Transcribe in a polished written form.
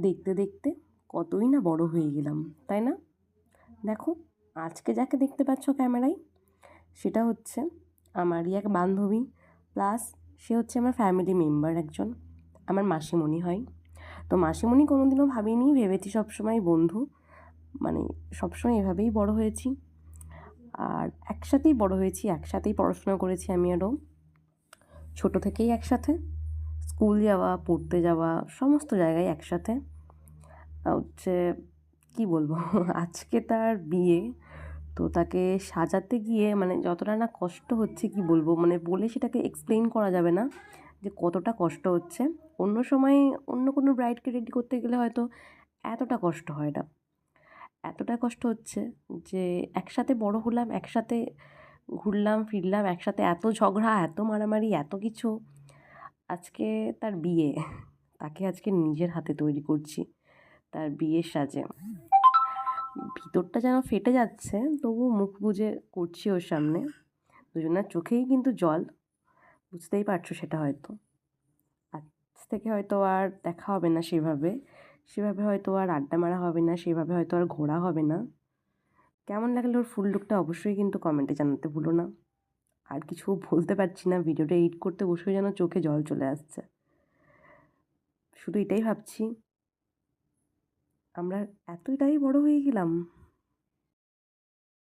দেখতে দেখতে কতই না বড় হয়ে গেলাম, তাই না? দেখো, আজকে যাকে দেখতে পাচ্ছ ক্যামেরায়, সেটা হচ্ছে আমারই এক বান্ধবী, প্লাস সে হচ্ছে আমার ফ্যামিলি মেম্বার একজন, আমার মাসিমণি হয়। তো মাসিমণি কোনোদিনও ভাবিনি, ভেবেছি সবসময় বন্ধু, মানে সবসময় এভাবেই বড় হয়েছি। আর একসাথেই বড় হয়েছি, একসাথেই পড়াশোনা করেছি আমি আরও, ছোটো থেকেই একসাথে স্কুল যাওয়া, পড়তে যাওয়া, সমস্ত জায়গায় একসাথে। হচ্ছে কী বলবো আজকে তার বিয়ে, তো তাকে সাজাতে গিয়ে মানে যতটা না কষ্ট হচ্ছে কি বলবো, মানে বলে সেটাকে এক্সপ্লেন করা যাবে না যে কতটা কষ্ট হচ্ছে। অন্য সময় অন্য কোনো ব্রাইডকে রেডি করতে গেলে হয়তো এতটা কষ্ট হয় না, এতটা কষ্ট হচ্ছে যে একসাথে বড় হলাম, একসাথে ঘুরলাম ফিরলাম, একসাথে এত ঝগড়া, এত মারামারি, এত কিছু। আজকে তার বিয়ে, তাকে আজকে নিজের হাতে তৈরি করছি, তার বিয়ের সাজে। ভিতরটা যেন ফেটে যাচ্ছে, তবুও মুখ বুজে করছি ওর সামনে। দুজনের চোখেই কিন্তু জল, বুঝতেই পারছো সেটা হয়তো। আজ থেকে হয়তো আর দেখা হবে না সেভাবে, সেভাবে হয়তো আর আড্ডা মারা হবে না, সেভাবে হয়তো আর ঘোরা হবে না। কেমন লাগলো ওর ফুল লুকটা অবশ্যই কিন্তু কমেন্টে জানাতে ভুলো না। আর কিছু বলতে পারছি না, ভিডিওটা এডিট করতে বসেও যেন চোখে জল চলে আসছে। শুধু এটাই ভাবছি, আমরা এতটাই বড় হয়ে গেলাম।